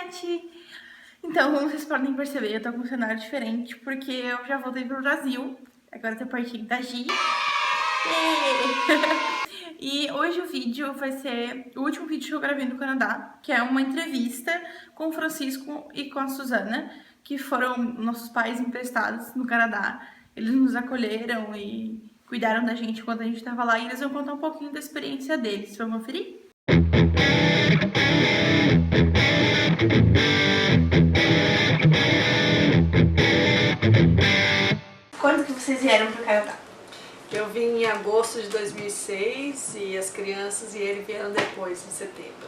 internet! Então, como vocês podem perceber, eu tô com um cenário diferente, porque eu já voltei pro Brasil. Agora eu tô partindo da Gi. E hoje o vídeo vai ser o último vídeo que eu gravei no Canadá, que é uma entrevista com o Francisco e com a Suzana, que foram nossos pais emprestados no Canadá. Eles nos acolheram e cuidaram da gente quando a gente tava lá, e eles vão contar um pouquinho da experiência deles. Vamos conferir? Quando que vocês vieram pro Canadá? Eu vim em agosto de 2006 e as crianças e ele vieram depois, em setembro.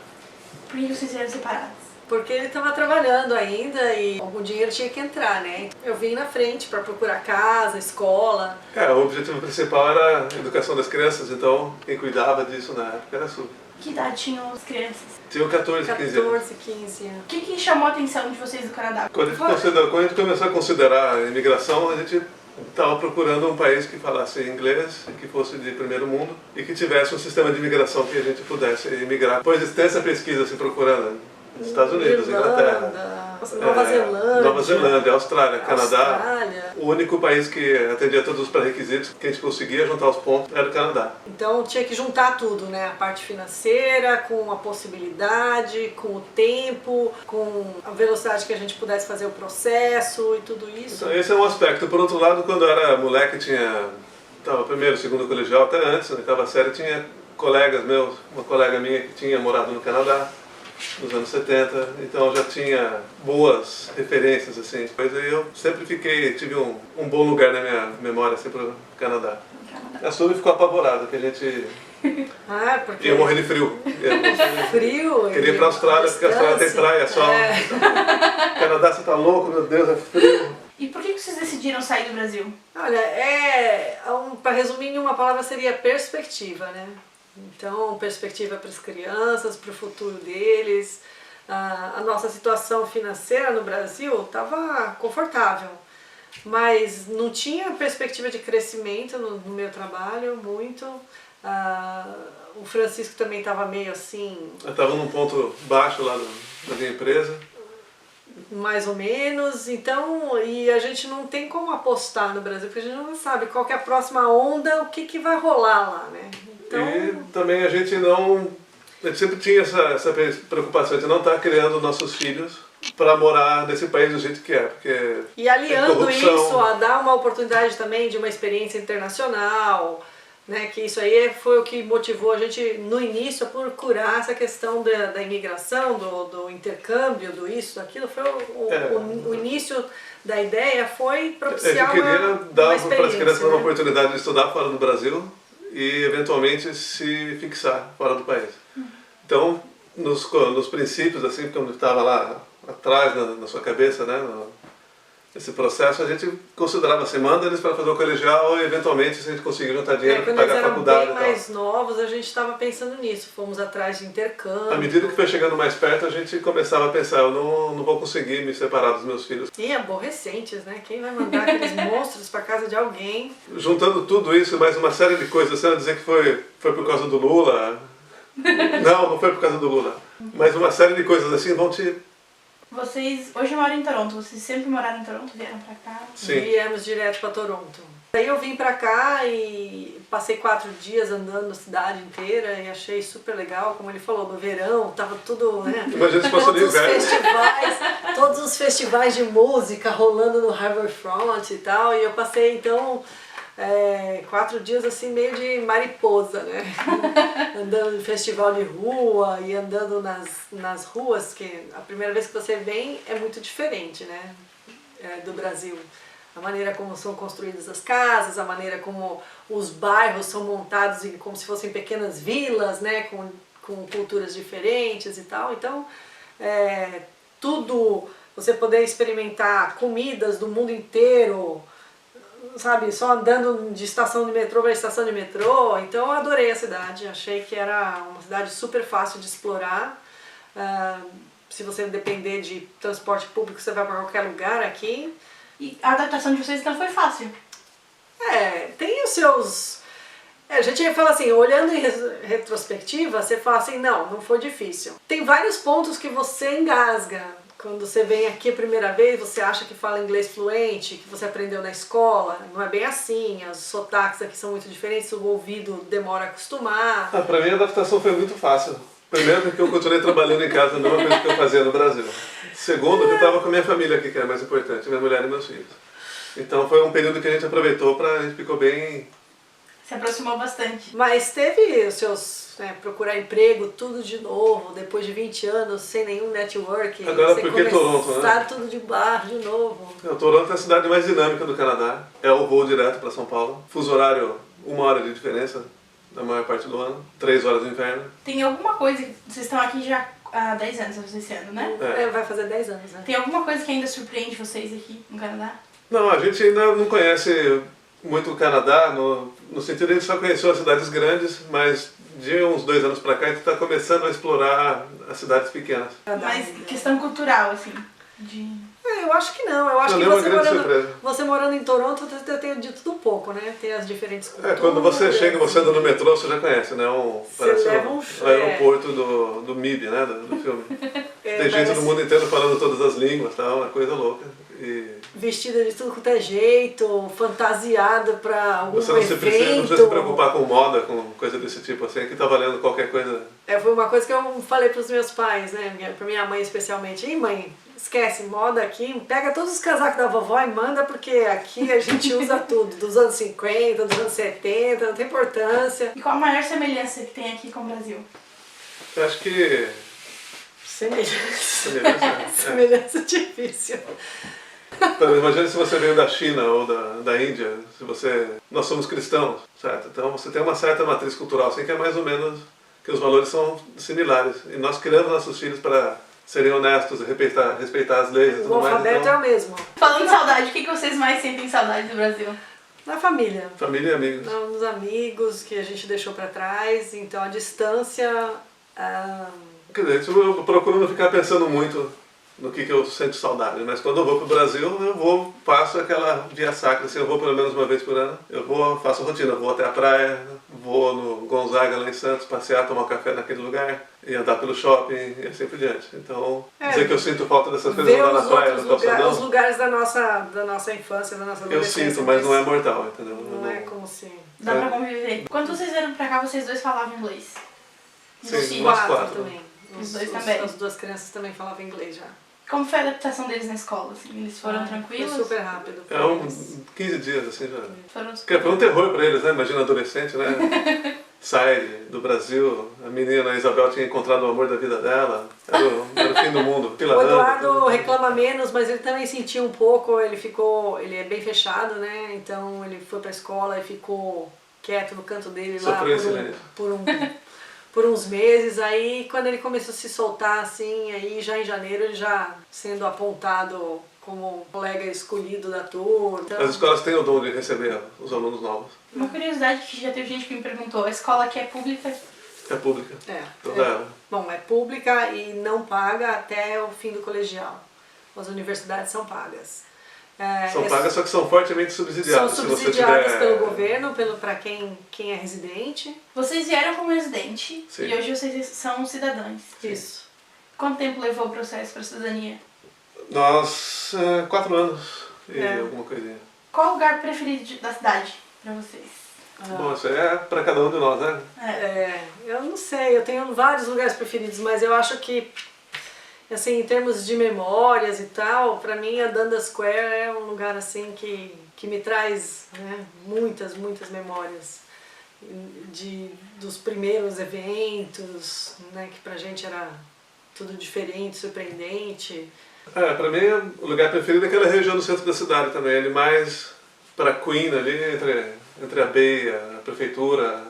Por que vocês vieram separados? Porque ele estava trabalhando ainda e o dinheiro tinha que entrar, né? Eu vim na frente para procurar casa, escola. O objetivo principal era a educação das crianças, então quem cuidava disso na época era a Su. Que idade tinham as crianças? Tinham 14, 15 anos. 14, 15 anos. O que chamou a atenção de vocês do Canadá? Quando a gente começou a considerar a imigração, a gente estava procurando um país que falasse inglês, que fosse de primeiro mundo e que tivesse um sistema de imigração que a gente pudesse imigrar. Depois de extensa pesquisa se procurando Estados Unidos, Inglaterra, Nova Zelândia, Austrália, Canadá. O único país que atendia todos os pré-requisitos que a gente conseguia juntar os pontos era o Canadá. Então tinha que juntar tudo, né? A parte financeira, com a possibilidade, com o tempo, com a velocidade que a gente pudesse fazer o processo e tudo isso. Então, esse é um aspecto. Por outro lado, quando eu era moleque, estava primeiro, segundo colegial, até antes, na oitava série, tinha colegas meus, uma colega minha que tinha morado no Canadá nos anos 70, então já tinha boas referências, assim. Mas aí eu sempre tive um bom lugar na minha memória, assim, pro Canadá. A Sumi ficou apavorada, que a gente porque ia morrer de frio. Frio? Queria ir pra Austrália, porque a Austrália tem praia, sol. Canadá, você tá louco, meu Deus, é frio. E por que vocês decidiram sair do Brasil? Olha, para resumir em uma palavra seria perspectiva, né? Então, perspectiva para as crianças, para o futuro deles. A nossa situação financeira no Brasil estava confortável, mas não tinha perspectiva de crescimento no meu trabalho, muito. O Francisco também estava meio assim... Eu estava num ponto baixo lá da minha empresa. Mais ou menos, então, e a gente não tem como apostar no Brasil, porque a gente não sabe qual que é a próxima onda, o que vai rolar lá, né? Então... E também a gente sempre tinha essa preocupação de não estar criando nossos filhos para morar nesse país do jeito que é, porque e aliando isso a dar uma oportunidade também de uma experiência internacional, né, que isso aí foi o que motivou a gente no início a procurar essa questão da imigração, do intercâmbio, do isso, daquilo, foi o início da ideia, foi propiciar uma experiência. Eu queria dar para as crianças uma oportunidade de estudar fora do Brasil e eventualmente se fixar fora do país. Então, nos princípios, assim, quando estava lá atrás na sua cabeça, né, esse processo, a gente considerava assim, manda eles para fazer o colegial e eventualmente se a gente conseguir juntar dinheiro para pagar a faculdade. Quando eles eram bem mais novos, a gente estava pensando nisso, fomos atrás de intercâmbio. À medida que foi chegando mais perto, a gente começava a pensar, eu não vou conseguir me separar dos meus filhos. E aborrecentes, né? Quem vai mandar aqueles monstros para casa de alguém? Juntando tudo isso, mais uma série de coisas, você vai dizer que foi por causa do Lula? Não foi por causa do Lula. Mas uma série de coisas assim vão te... Vocês hoje moram em Toronto, vocês sempre moraram em Toronto, vieram pra cá? Sim. Viemos direto pra Toronto. Aí eu vim pra cá e passei 4 dias andando a cidade inteira e achei super legal, como ele falou, no verão, tava tudo, né? Imagina se fosse no inverno. Todos os festivais de música rolando no Harbourfront e tal, e eu passei então 4 dias assim meio de mariposa, né? Andando em festival de rua e andando nas ruas, que a primeira vez que você vem é muito diferente, né? Do Brasil. A maneira como são construídas as casas, a maneira como os bairros são montados como se fossem pequenas vilas, né? Com culturas diferentes e tal. Então, tudo, você poder experimentar comidas do mundo inteiro, sabe, só andando de estação de metrô para estação de metrô. Então eu adorei a cidade, achei que era uma cidade super fácil de explorar. Se você depender de transporte público, você vai para qualquer lugar aqui. E a adaptação de vocês então foi fácil? Tem os seus... a gente fala assim, olhando em retrospectiva, você fala assim, não foi difícil. Tem vários pontos que você engasga. Quando você vem aqui a primeira vez, você acha que fala inglês fluente, que você aprendeu na escola. Não é bem assim, os sotaques aqui são muito diferentes, o ouvido demora a acostumar. Para mim a adaptação foi muito fácil. Primeiro porque eu continuei trabalhando em casa, não é uma coisa que eu fazia no Brasil. Segundo, que eu estava com a minha família aqui, que é mais importante, minha mulher e meus filhos. Então foi um período que a gente aproveitou a gente ficou bem... Se aproximou bastante. Mas teve os seus, procurar emprego, tudo de novo, depois de 20 anos, sem nenhum network. Agora você porque Toronto, né? começar tudo de baixo de novo. Toronto é a cidade mais dinâmica do Canadá. É o voo direto para São Paulo. Fuso horário, 1 hora de diferença na maior parte do ano. 3 horas no inverno. Tem alguma coisa, vocês estão aqui já há 10 anos, esse ano, né? Vai fazer 10 anos, né? Tem alguma coisa que ainda surpreende vocês aqui no Canadá? Não, a gente ainda não conhece muito o Canadá, no sentido de a gente só conheceu as cidades grandes, mas de uns 2 anos para cá a gente está começando a explorar as cidades pequenas. Mas questão cultural, assim, Eu acho que não. Eu acho Não, que nem uma grande surpresa. você morando em Toronto, você tem de tudo um pouco, né? Tem as diferentes culturas. Quando você chega, você anda no metrô, você já conhece, né? Parece leva o um aeroporto do MIB, né? Do filme. Tem gente do mundo inteiro falando todas as línguas, tá? Uma coisa louca. Vestida de tudo quanto é jeito, fantasiada pra algum Você não evento. precisa se preocupar com moda, com coisa desse tipo assim, que tá valendo qualquer coisa. Foi uma coisa que eu falei pros meus pais, né? Pra minha mãe especialmente. Ei, mãe, esquece, moda aqui, pega todos os casacos da vovó e manda, porque aqui a gente usa tudo, dos anos 50, dos anos 70, não tem importância. E qual a maior semelhança que tem aqui com o Brasil? Eu acho que... Semelhança difícil. Então, imagine se você veio da China ou da Índia, nós somos cristãos, certo? Então você tem uma certa matriz cultural, assim que é mais ou menos que os valores são similares. E nós criamos nossos filhos para serem honestos, respeitar as leis e tudo mais. O alfabeto então... é o mesmo. Falando de saudade, o que vocês mais sentem saudade do Brasil? Na família. Família e amigos. Nos amigos que a gente deixou para trás, então a distância... Quer dizer, eu procuro não ficar pensando muito no que eu sinto saudade, mas quando eu vou pro Brasil, faço aquela via sacra, assim, eu vou pelo menos uma vez por ano, faço rotina, vou até a praia, vou no Gonzaga lá em Santos, passear, tomar um café naquele lugar, e andar pelo shopping e assim por diante. Então, dizer que eu sinto falta dessas coisas lá na praia, no calçadão. Os lugares da nossa infância, da nossa adolescência. Eu sinto, mas não é mortal, entendeu? Não é como se... Dá pra conviver. Quando vocês vieram pra cá, vocês dois falavam inglês? Sim, nós quatro também. Os dois também. As duas crianças também falavam inglês já. Como foi a adaptação deles na escola? Assim? Eles foram tranquilos? Foi super rápido. 15 dias, assim, já. Porque foi um terror pra eles, né? Imagina adolescente, né? Sai do Brasil, a menina Isabel tinha encontrado o amor da vida dela, era o fim do mundo. O Eduardo reclama menos, mas ele também sentiu um pouco, ele é bem fechado, né? Então ele foi pra escola e ficou quieto no canto dele lá por uns meses. Aí quando ele começou a se soltar assim, aí já em janeiro ele já sendo apontado como colega escolhido da turma. Então... As escolas têm o dom de receber os alunos novos. Uma curiosidade que já teve gente que me perguntou, a escola aqui é pública? É pública. Toda ela. Bom, é pública e não paga até o fim do colegial. As universidades são pagas. São pagas, só que são fortemente subsidiadas. São subsidiadas pelo governo, para quem é residente. Vocês vieram como residente. Sim. E hoje vocês são cidadãos. Isso. Quanto tempo levou o processo para a cidadania? Nós, 4 anos e alguma coisinha. Qual o lugar preferido da cidade para vocês? Bom, isso é para cada um de nós, né? Eu não sei, eu tenho vários lugares preferidos, mas eu acho que, assim, em termos de memórias e tal, pra mim a Dundas Square é um lugar assim que me traz, né, muitas memórias dos primeiros eventos, né, que pra gente era tudo diferente, surpreendente. Pra mim o lugar preferido é aquela região do centro da cidade também, ele mais para Queen ali, entre a Bay, a prefeitura,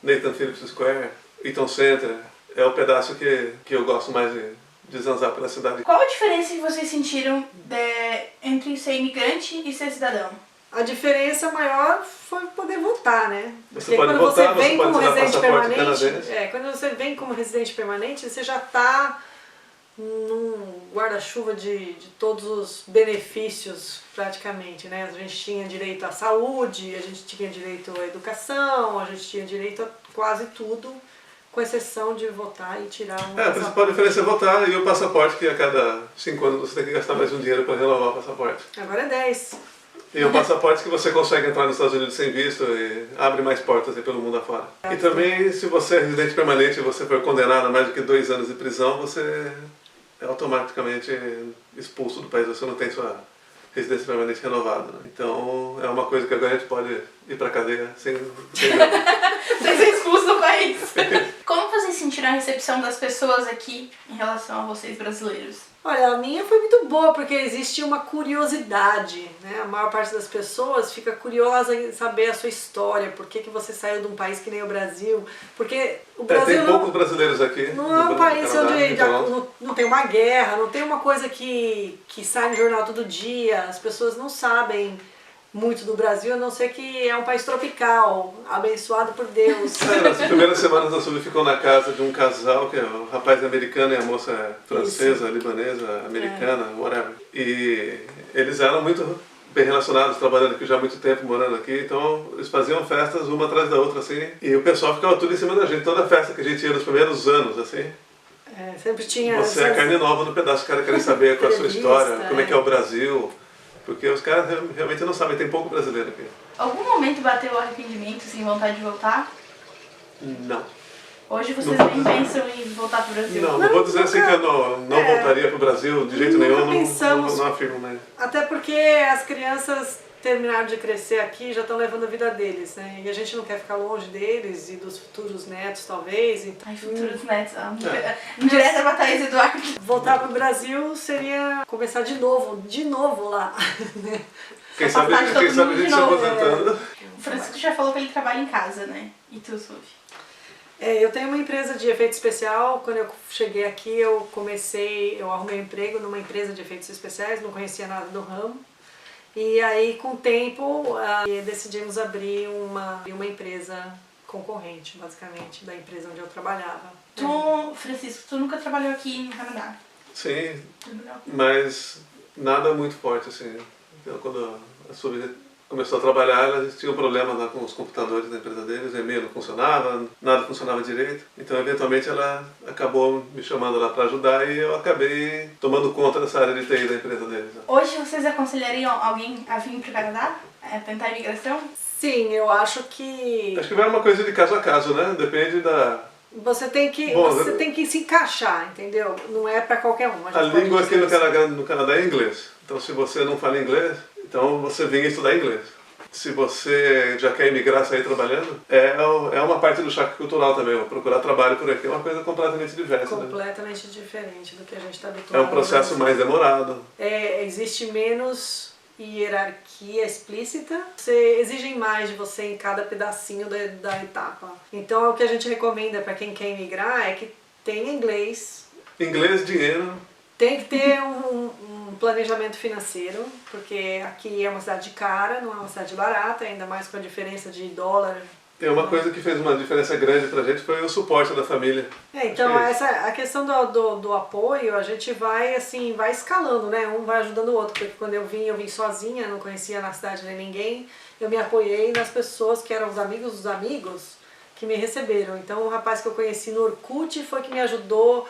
Nathan Phillips Square, Eaton Center, é o pedaço que eu gosto mais de zanzar pela cidade. Qual a diferença que vocês sentiram entre ser imigrante e ser cidadão? A diferença maior foi poder votar, né? Você pode votar, você pode tirar passaporte canadense. Quando você vem como residente permanente, você já está num guarda-chuva de todos os benefícios, praticamente, né? A gente tinha direito à saúde, a gente tinha direito à educação, a gente tinha direito a quase tudo com exceção de votar e tirar um A principal diferença é votar e o passaporte, que a cada 5 anos você tem que gastar mais um dinheiro para renovar o passaporte. Agora é 10. E o passaporte que você consegue entrar nos Estados Unidos sem visto e abre mais portas aí pelo mundo afora. E também, se você é residente permanente e você for condenado a mais do que 2 anos de prisão, você é automaticamente expulso do país, você não tem sua residência permanente renovada. Né? Então, é uma coisa que agora a gente pode ir pra cadeia sem medo. Sem ser expulso do país. Como vocês sentiram a recepção das pessoas aqui em relação a vocês brasileiros? Olha, a minha foi muito boa, porque existe uma curiosidade, né? A maior parte das pessoas fica curiosa em saber a sua história, por que você saiu de um país que nem o Brasil, porque o Brasil tem poucos brasileiros aqui. Não é um país Canadá, onde não tem uma guerra, não tem uma coisa que sai no jornal todo dia, as pessoas não sabem muito do Brasil, a não ser que é um país tropical, abençoado por Deus. Nas primeiras semanas a Silvia ficou na casa de um casal, que é o rapaz é americano e a moça é francesa, libanesa, americana, whatever. E eles eram muito bem relacionados, trabalhando aqui já há muito tempo, morando aqui, então eles faziam festas uma atrás da outra, assim, e o pessoal ficava tudo em cima da gente, toda festa que a gente ia nos primeiros anos, assim. Sempre tinha... Você é carne nova no pedaço, os caras querem saber qual é a sua história, como é que é o Brasil. Porque os caras realmente não sabem, tem pouco brasileiro aqui. Algum momento bateu o arrependimento, assim, vontade de voltar? Não. Hoje vocês nem pensam em voltar pro Brasil? Não vou dizer assim que eu não voltaria pro Brasil de jeito nenhum, não afirmo, né? Até porque as crianças terminaram de crescer aqui e já estão levando a vida deles, né? E a gente não quer ficar longe deles e dos futuros netos, talvez. Então... Ai, futuros netos. Direta pra Thaís Eduardo. Voltar pro Brasil seria começar de novo lá. Quem sabe a gente se aposentando. O Francisco já falou que ele trabalha em casa, né? E tu, Sufi? Eu tenho uma empresa de efeito especial. Quando eu cheguei aqui, eu arrumei um emprego numa empresa de efeitos especiais, não conhecia nada do ramo. E aí, com o tempo, decidimos abrir uma empresa concorrente, basicamente, da empresa onde eu trabalhava. Francisco, tu nunca trabalhou aqui no Canadá? Sim, mas nada muito forte, assim. Então, quando a Subi começou a trabalhar, eles tinham problemas lá com os computadores da empresa deles, o e-mail não funcionava, nada funcionava direito. Então, eventualmente, ela acabou me chamando lá para ajudar e eu acabei tomando conta dessa área de TI da empresa deles. Hoje, vocês aconselhariam alguém a vir para o Canadá? A tentar a imigração? Sim, eu acho que... Acho que vai uma coisa de caso a caso, né? Depende da... Você tem que se encaixar, entendeu? Não é para qualquer um. A língua aqui no Canadá é inglês. Então, se você não fala inglês, então você vem estudar inglês. Se você já quer emigrar, sair trabalhando, é uma parte do choque cultural também. Procurar trabalho por aqui é uma coisa completamente diversa. Completamente diferente do que a gente está habituado. É um processo mais demorado. Existe menos hierarquia explícita. Você exigem mais de você em cada pedacinho da etapa. Então, o que a gente recomenda para quem quer emigrar é que tenha inglês. Inglês, dinheiro. Tem que ter um planejamento financeiro, porque aqui é uma cidade cara, não é uma cidade barata, ainda mais com a diferença de dólar. Tem uma coisa que fez uma diferença grande pra gente, foi o suporte da família. Então a questão do apoio, a gente vai escalando, né? Um vai ajudando o outro, porque quando eu vim sozinha, não conhecia na cidade nem ninguém, eu me apoiei nas pessoas que eram os amigos dos amigos que me receberam. Então o rapaz que eu conheci no Orkut foi que me ajudou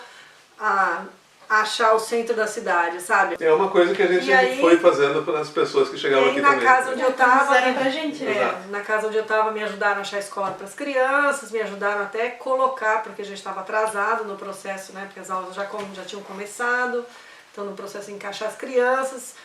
a achar o centro da cidade, sabe? É uma coisa que a gente foi fazendo para as pessoas que chegavam aqui também. Na casa onde eu tava, pra gente, na casa onde eu tava, me ajudaram a achar escola para as crianças, me ajudaram até colocar, porque a gente estava atrasado no processo, né? Porque as aulas já tinham começado, então no processo de encaixar as crianças,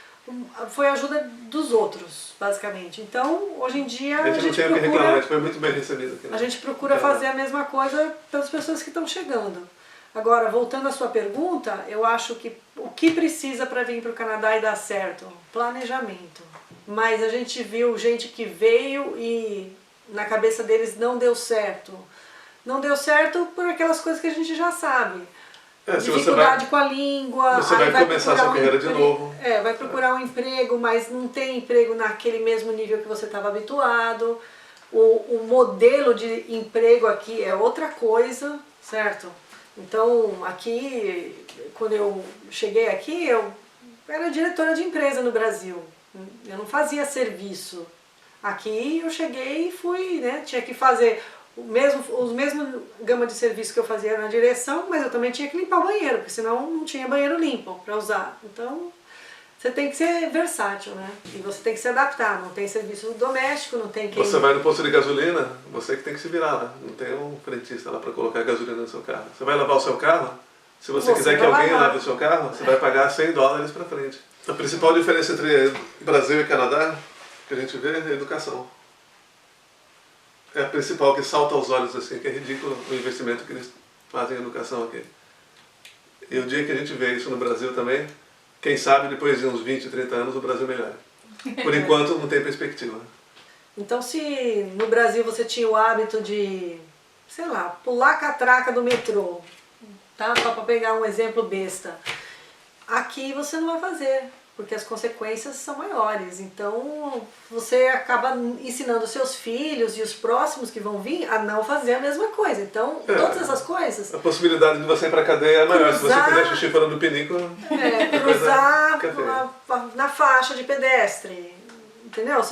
foi a ajuda dos outros, basicamente. Então, hoje em dia a gente não tem o que reclamar, a gente foi muito bem recebido aqui. A gente procura fazer a mesma coisa pelas pessoas que estão chegando. Agora, voltando à sua pergunta, eu acho que o que precisa para vir para o Canadá e dar certo? Planejamento. Mas a gente viu gente que veio e na cabeça deles não deu certo. Não deu certo por aquelas coisas que a gente já sabe. Dificuldade com a língua. Você vai começar sua carreira de novo. Vai procurar um emprego, mas não tem emprego naquele mesmo nível que você estava habituado. O modelo de emprego aqui é outra coisa, certo? Então, aqui, quando eu cheguei aqui, eu era diretora de empresa no Brasil. Eu não fazia serviço. Aqui eu cheguei e fui, né? Tinha que fazer os mesmos gama de serviço que eu fazia na direção, mas eu também tinha que limpar o banheiro, porque senão não tinha banheiro limpo para usar. Então, você tem que ser versátil, né? E você tem que se adaptar, não tem serviço doméstico, não tem quem... Você vai no posto de gasolina, você que tem que se virar lá. Não tem um frentista lá para colocar gasolina no seu carro. Você vai lavar o seu carro, se você quiser que alguém lave o seu carro, você vai pagar $100 para frente. A principal diferença entre Brasil e Canadá, que a gente vê, é a educação. É a principal que salta aos olhos, assim, que é ridículo o investimento que eles fazem em educação aqui. E o dia que a gente vê isso no Brasil também, quem sabe depois de uns 20, 30 anos o Brasil melhora. Por enquanto não tem perspectiva. Então se no Brasil você tinha o hábito de, sei lá, pular a catraca do metrô, tá? Só para pegar um exemplo besta. Aqui você não vai fazer, porque as consequências são maiores. Então você acaba ensinando seus filhos e os próximos que vão vir a não fazer a mesma coisa. Então todas essas coisas... A possibilidade de você ir para a cadeia é maior. Se você fizer xixi fora do pinico... cruzar na faixa de pedestre, entendeu?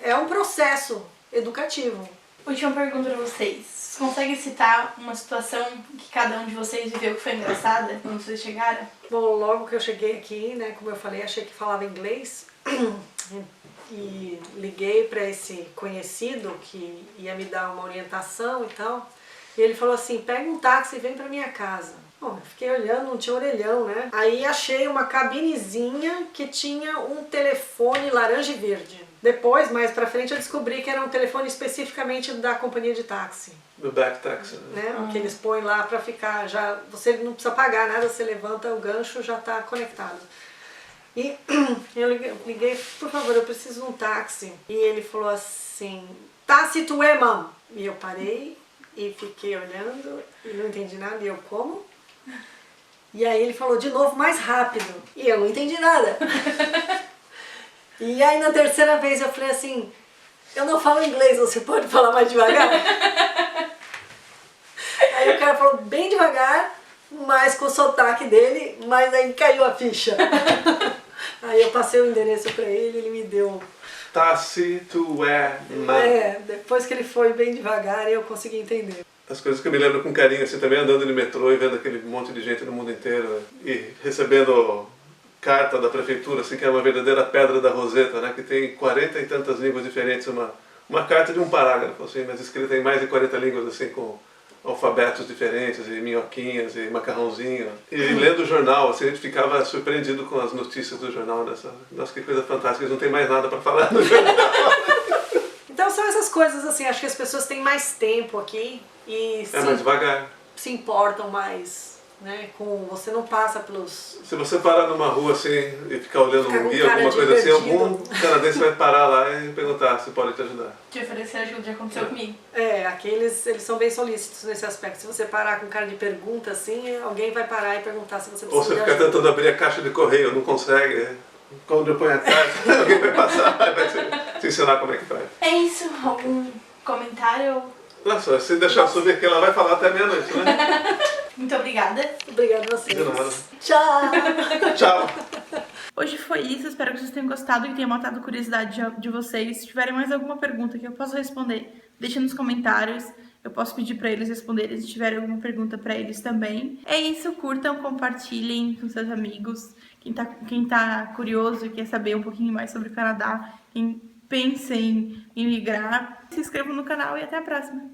É um processo educativo. Última pergunta pra vocês. Vocês conseguem citar uma situação que cada um de vocês viveu que foi engraçada quando vocês chegaram? Bom, logo que eu cheguei aqui, né, como eu falei, achei que falava inglês e liguei para esse conhecido que ia me dar uma orientação e tal. E ele falou assim, pega um táxi e vem pra minha casa. Bom, eu fiquei olhando, não tinha orelhão, né? Aí achei uma cabinezinha que tinha um telefone laranja e verde. Depois, mais pra frente, eu descobri que era um telefone especificamente da companhia de táxi. Do back taxi. Né? Que eles põem lá pra ficar, já, você não precisa pagar nada, você levanta o gancho, já tá conectado. E eu liguei, por favor, eu preciso de um táxi. E ele falou assim, táxi tu é, mam? E eu parei e fiquei olhando e não entendi nada, e eu como? E aí ele falou de novo mais rápido, e eu não entendi nada. E aí na terceira vez eu falei assim, eu não falo inglês, você pode falar mais devagar? Aí o cara falou bem devagar, mas com o sotaque dele, mas aí caiu a ficha. Aí eu passei o endereço pra ele me deu... Táxi tu é, man. Depois que ele foi bem devagar, eu consegui entender. As coisas que eu me lembro com carinho, assim, também andando no metrô e vendo aquele monte de gente no mundo inteiro, né? E recebendo carta da prefeitura, assim, que é uma verdadeira pedra da Roseta, né? Que tem 40 e tantas línguas diferentes, uma carta de um parágrafo, assim, mas escrita em mais de 40 línguas, assim, com alfabetos diferentes, e minhoquinhas, e macarrãozinho. E lendo o jornal, assim, a gente ficava surpreendido com as notícias do jornal. Nossa, que coisa fantástica, eles não tem mais nada para falar no jornal. Então são essas coisas, assim, acho que as pessoas têm mais tempo aqui e mais devagar. Se importam mais, né, com... Você não passa pelos... Se você parar numa rua, assim, e ficar olhando um guia, alguma coisa assim, algum canadense vai parar lá e perguntar se pode te ajudar. Te oferecer ajuda, já aconteceu comigo. Aqui eles são bem solícitos nesse aspecto. Se você parar com cara de pergunta, assim, alguém vai parar e perguntar se você precisa de ajuda. Ou você fica tentando abrir a caixa de correio, não consegue, quando eu ponho a caixa, alguém vai passar e vai te ensinar como é que faz. É isso, algum comentário? Nossa, se deixar subir aqui, ela vai falar até meia-noite, né? Muito obrigada. Obrigada a vocês. De nada. Tchau! Tchau! Hoje foi isso, espero que vocês tenham gostado e tenham matado a curiosidade de vocês. Se tiverem mais alguma pergunta que eu possa responder, deixem nos comentários. Eu posso pedir para eles responderem se tiverem alguma pergunta para eles também. É isso, curtam, compartilhem com seus amigos. Quem tá curioso e quer saber um pouquinho mais sobre o Canadá, quem pensa em migrar, se inscrevam no canal e até a próxima.